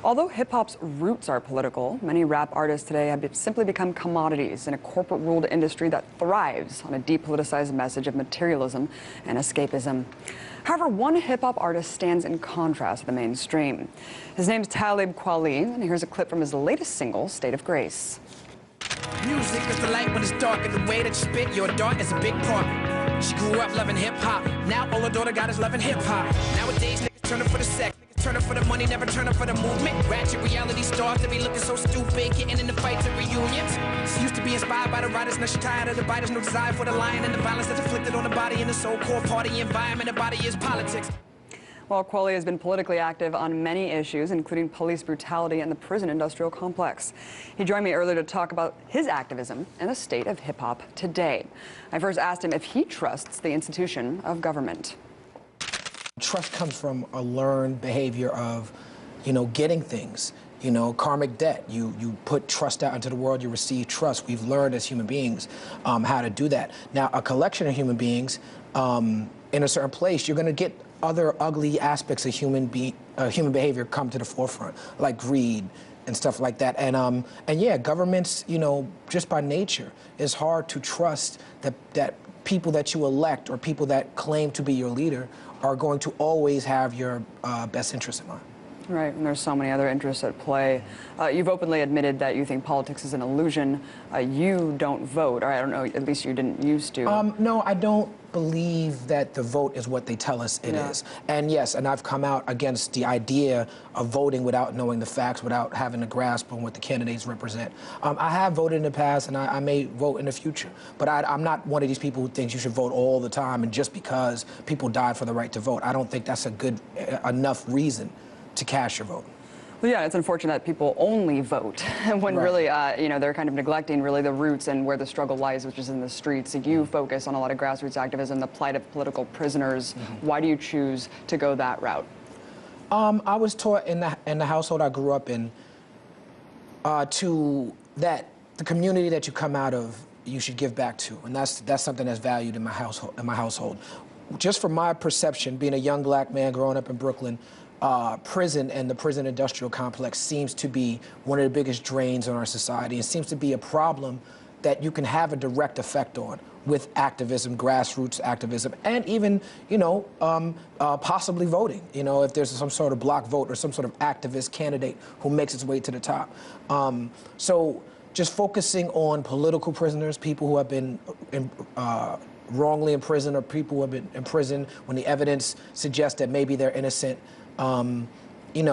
Although hip-hop's roots are political, many rap artists today have simply become commodities in a corporate-ruled industry that thrives on a depoliticized message of materialism and escapism. However, one hip-hop artist stands in contrast to the mainstream. His name's Talib Kweli, and here's a clip from his latest single, State of Grace. Music is the light when it's dark, and the way that you spit your dart is a big part. She grew up loving hip-hop, now all her daughter got is loving hip-hop. Nowadays, niggas turn up for the sex, niggas turn up for the money, never turn up for the movement. Ratchet reality stars that be looking so stupid, getting into fights and reunions. She used to be inspired by the writers, now she tired of the biters, no desire for the lion and the violence that's inflicted on the body in the so-called party environment. The body is politics. Well, Kweli has been politically active on many issues, including police brutality and the prison industrial complex. He joined me earlier to talk about his activism and the state of hip-hop today. I first asked him if he trusts the institution of government. Trust comes from a learned behavior of, getting things. Karmic debt. You put trust out into the world, you receive trust. We've learned as human beings how to do that. Now, a collection of human beings in a certain place, you're going to get other ugly aspects of human behavior come to the forefront, like greed and stuff like that. And yeah, governments, just by nature, it's hard to trust that people that you elect or people that claim to be your leader are going to always have your best interests in mind. Right, and there's so many other interests at play. You've openly admitted that you think politics is an illusion. You don't vote, or I don't know, at least you didn't used to. No, I don't believe that the vote is what they tell us it is. And yes, and I've come out against the idea of voting without knowing the facts, without having a grasp on what the candidates represent. I have voted in the past, and I may vote in the future. But I'm not one of these people who thinks you should vote all the time, and just because people died for the right to vote. I don't think that's a good enough reason to cast your vote. Well, yeah, it's unfortunate that people only vote when really, they're kind of neglecting really the roots and where the struggle lies, which is in the streets. So you focus on a lot of grassroots activism, the plight of political prisoners. Why do you choose to go that route? I was taught in the household I grew up in that the community that you come out of, you should give back to, and that's something that's valued in my household. Just from my perception, being a young black man growing up in Brooklyn, prison and the prison industrial complex seems to be one of the biggest drains on our society. It seems to be a problem that you can have a direct effect on with activism, grassroots activism, and even, possibly voting. If there's some sort of block vote or some sort of activist candidate who makes its way to the top. So just focusing on political prisoners, people who have been wrongly in prison, or people who have been in prison when the evidence suggests that maybe they're innocent.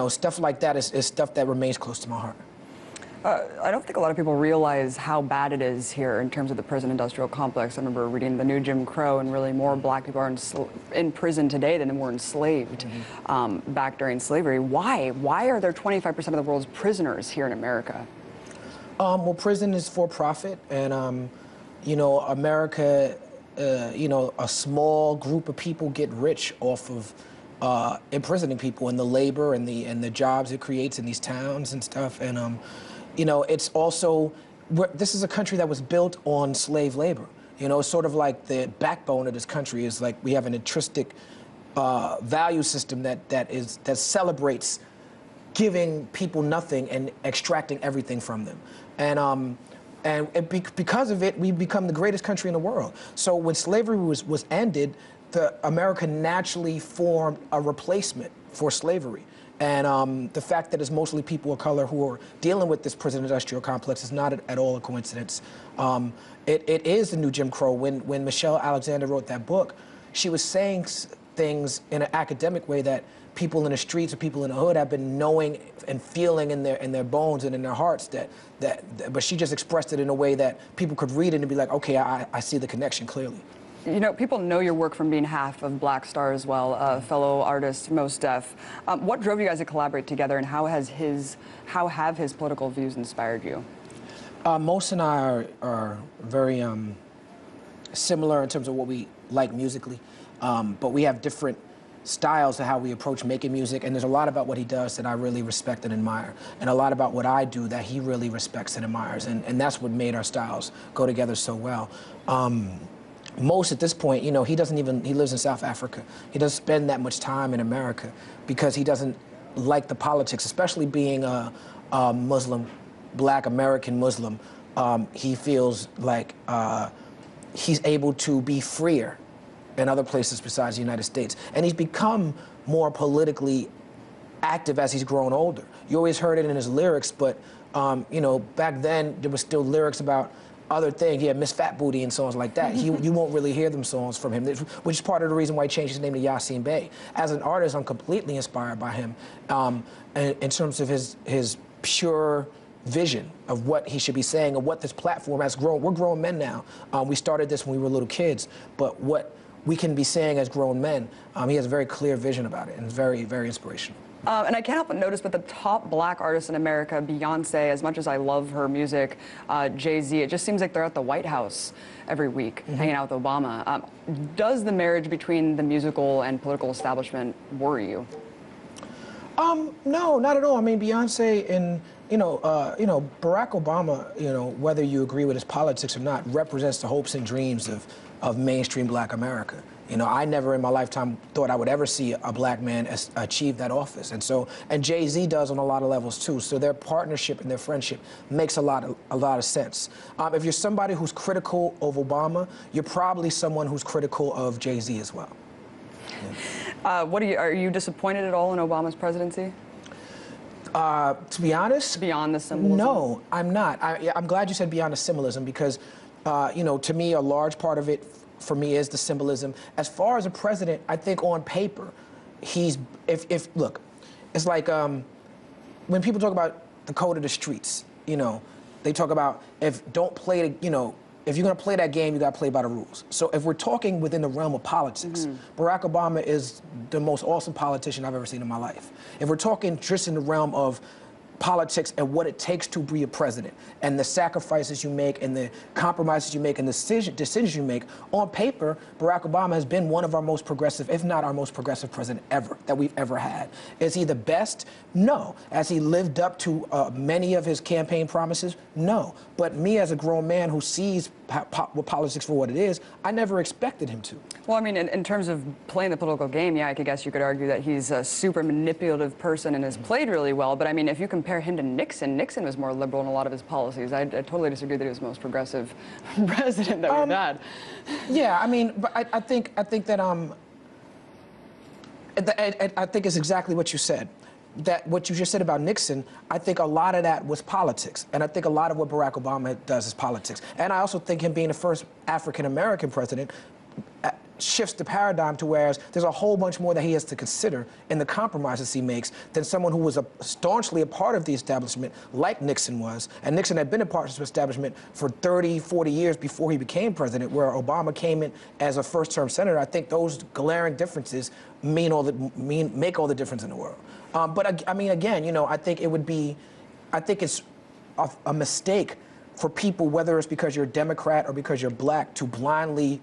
Stuff like that is stuff that remains close to my heart. I don't think a lot of people realize how bad it is here in terms of the prison industrial complex. I remember reading The New Jim Crow, and really more black people are in prison today than were enslaved back during slavery. Why? Why are there 25% of the world's prisoners here in America? Well, prison is for profit, and America, a small group of people get rich off of imprisoning people, and the labor and the jobs it creates in these towns and stuff. And it's also, this is a country that was built on slave labor. It's sort of like the backbone of this country is like we have an intrinsic value system that celebrates giving people nothing and extracting everything from them. And because of it, we've become the greatest country in the world. So when slavery was ended, America naturally formed a replacement for slavery. And the fact that it's mostly people of color who are dealing with this prison industrial complex is not at all a coincidence. It is the new Jim Crow. When Michelle Alexander wrote that book, she was saying things in an academic way that people in the streets or people in the hood have been knowing and feeling in their bones and in their hearts but she just expressed it in a way that people could read it and be like, okay, I see the connection clearly. People know your work from being half of Black Star as well, fellow artist Mos Def. What drove you guys to collaborate together, and how have his political views inspired you? Mos and I are very similar in terms of what we like musically, but we have different styles of how we approach making music, and there's a lot about what he does that I really respect and admire, and a lot about what I do that he really respects and admires, and that's what made our styles go together so well. Mos, at this point, he lives in South Africa. He doesn't spend that much time in America because he doesn't like the politics, especially being a Muslim, Black American Muslim. He feels like he's able to be freer in other places besides the United States. And he's become more politically active as he's grown older. You always heard it in his lyrics, but you know, back then there was still lyrics about other things. He had Miss Fat Booty and songs like that. You won't really hear them songs from him, which is part of the reason why he changed his name to Yasin Bey. As an artist, I'm completely inspired by him in terms of his pure vision of what he should be saying and what this platform has grown. We're grown men now. We started this when we were little kids, but what we can be saying as grown men, he has a very clear vision about it, and it's very, very inspirational. And I can't help but notice, but the top Black artists in America, Beyonce, as much as I love her music, Jay-Z, it just seems like they're at the White House every week, hanging out with Obama. Does the marriage between the musical and political establishment worry you? No, not at all. I mean, Beyonce and Barack Obama, whether you agree with his politics or not, represents the hopes and dreams of mainstream Black America. I never in my lifetime thought I would ever see a Black man achieve that office. And Jay-Z does on a lot of levels too. So their partnership and their friendship makes a lot of sense. If you're somebody who's critical of Obama, you're probably someone who's critical of Jay-Z as well. Yeah. Are you disappointed at all in Obama's presidency? To be honest, beyond the symbolism? No, I'm not. I'm glad you said beyond the symbolism because, to me, a large part of it for me is the symbolism. As far as a president, I think on paper, look, it's like when people talk about the code of the streets, they talk about if you're going to play that game, you got to play by the rules. So if we're talking within the realm of politics, Barack Obama is the most awesome politician I've ever seen in my life. If we're talking just in the realm of politics and what it takes to be a president and the sacrifices you make and the compromises you make and the decisions you make, on paper, Barack Obama has been one of our most progressive, if not our most progressive president ever, that we've ever had. Is he the best? No. Has he lived up to many of his campaign promises? No. But me as a grown man who sees politics for what it is, I never expected him to. Well, I mean, in terms of playing the political game, yeah, I guess you could argue that he's a super manipulative person and has played really well. But I mean, if you compare him to Nixon, Nixon was more liberal in a lot of his policies. I totally disagree that he was the most progressive president that we've had. Yeah, I mean, but I think that I think it's exactly what you said. That what you just said about Nixon, I think a lot of that was politics. And I think a lot of what Barack Obama does is politics. And I also think him being the first African-American president shifts the paradigm to whereas there's a whole bunch more that he has to consider in the compromises he makes than someone who was staunchly a part of the establishment like Nixon was. And Nixon had been a part of the establishment for 30, 40 years before he became president, where Obama came in as a first-term senator. I think those glaring differences make all the difference in the world. But I mean, again, I think it's a mistake for people, whether it's because you're a Democrat or because you're Black, to blindly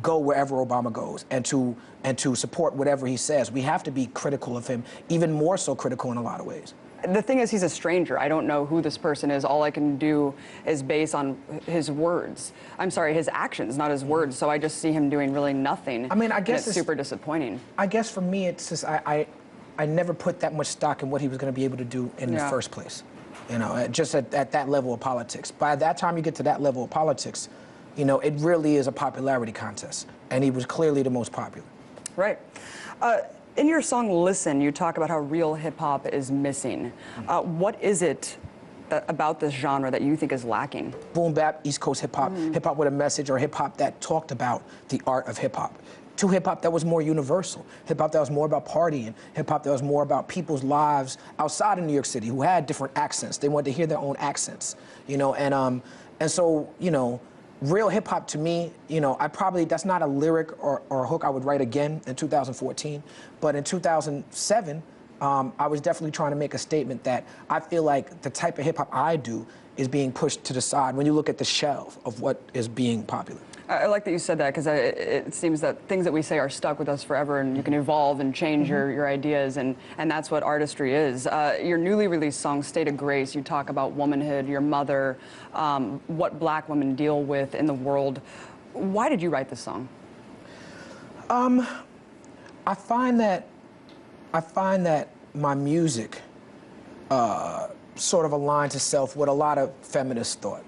go wherever Obama goes and to support whatever he says. We have to be critical of him, even more so critical in a lot of ways. The thing is, he's a stranger. I don't know who this person is. All I can do is base on his words. I'm sorry, his actions, not his words. So I just see him doing really nothing. I mean, I guess it's super disappointing. I guess for me, it's just I never put that much stock in what he was going to be able to do in the first place. Just at that level of politics. By that time you get to that level of politics, it really is a popularity contest. And he was clearly the most popular. Right. In your song, Listen, you talk about how real hip-hop is missing. What is it about this genre that you think is lacking? Boom bap, East Coast hip-hop, hip-hop with a message, or hip-hop that talked about the art of hip-hop. To hip-hop that was more universal, hip-hop that was more about partying, hip-hop that was more about people's lives outside of New York City who had different accents. They wanted to hear their own accents, and so, real hip-hop to me, that's not a lyric or a hook I would write again in 2014, but in 2007, I was definitely trying to make a statement that I feel like the type of hip-hop I do is being pushed to the side when you look at the shelf of what is being popular. I like that you said that because it seems that things that we say are stuck with us forever, and you can evolve and change your ideas, and that's what artistry is. Your newly released song, State of Grace, you talk about womanhood, your mother, what Black women deal with in the world. Why did you write this song? I find that my music sort of aligned itself with a lot of feminist thought.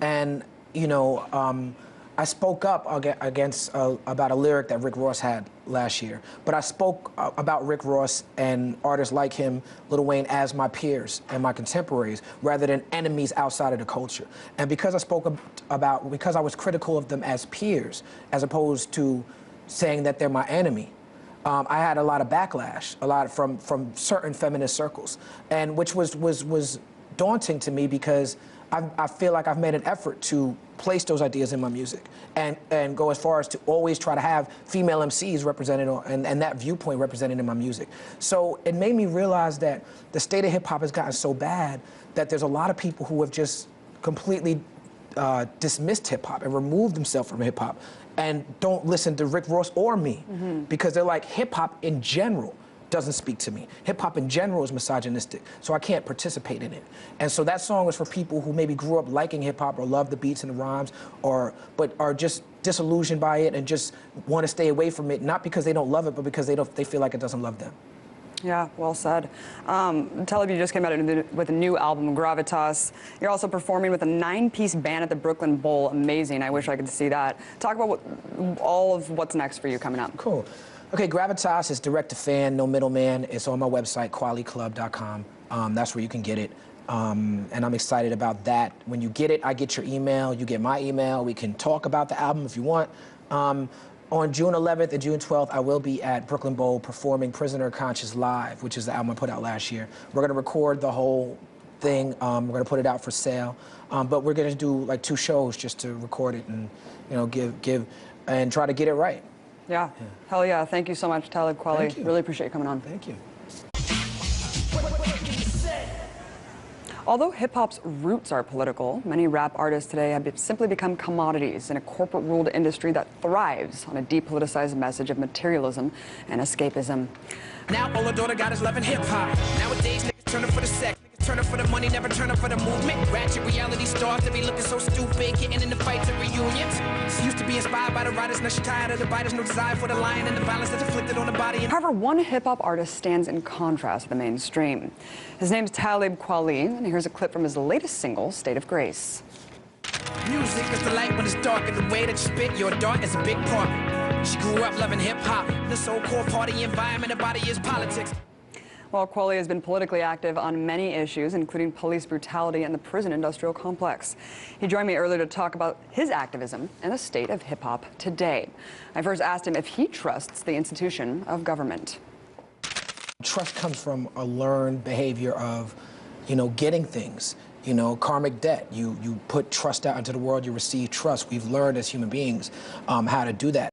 And, you know, I spoke up against about a lyric that Rick Ross had last year. But I spoke about Rick Ross and artists like him, Lil Wayne, as my peers and my contemporaries, rather than enemies outside of the culture. And because I spoke because I was critical of them as peers, as opposed to saying that they're my enemy, I had a lot of backlash, a lot from certain feminist circles, and which was daunting to me because I feel like I've made an effort to place those ideas in my music and go as far as to always try to have female MCs represented and that viewpoint represented in my music. So it made me realize that the state of hip hop has gotten so bad that there's a lot of people who have just completely dismissed hip hop and removed themselves from hip hop and don't listen to Rick Ross or me because they're like, hip hop in general doesn't speak to me. Hip hop in general is misogynistic, so I can't participate in it. And so that song was for people who maybe grew up liking hip hop or love the beats and the rhymes, but are just disillusioned by it and just want to stay away from it, not because they don't love it, but because they feel like it doesn't love them. Yeah, well said. Talib, you just came out with a new album, Gravitas. You're also performing with a 9-piece band at the Brooklyn Bowl. Amazing. I wish I could see that. Talk about all of what's next for you coming up. Cool. Okay, Gravitas is direct to fan, no middleman. It's on my website, kwaliclub.com. That's where you can get it. And I'm excited about that. When you get it, I get your email, you get my email. We can talk about the album if you want. On June 11th and June 12th, I will be at Brooklyn Bowl performing Prisoner Conscious Live, which is the album I put out last year. We're going to record the whole thing. We're going to put it out for sale. But we're going to do like 2 shows just to record it and, you know, give and try to get it right. Yeah. Hell yeah. Thank you so much, Talib Kweli. Thank you. Really appreciate you coming on. Thank you. Although hip-hop's roots are political, many rap artists today have simply become commodities in a corporate-ruled industry that thrives on a depoliticized message of materialism and escapism. Now all a daughter got is loving hip-hop. Nowadays niggas turning for the sex, niggas turning for the money, never turning for the movement. Ratchet reality stars that be looking so stupid, getting in the fights and reunions. She used to be inspired by the writers, now she tired of the biters, no desire for the lion and the violence that's inflicted on the body. However, one hip-hop artist stands in contrast to the mainstream. His name's Talib Kweli, and here's a clip from his latest single, State of Grace. Music is the light when it's dark, and the way that you spit your dart is a big part. She grew up loving hip-hop, the so-called party environment, the body is politics. Well, Kweli has been politically active on many issues, including police brutality and the prison industrial complex. He joined me earlier to talk about his activism and the state of hip-hop today. I first asked him if he trusts the institution of government. Trust comes from a learned behavior of, you know, getting things. You know, karmic debt. You put trust out into the world, you receive trust. We've learned as human beings how to do that.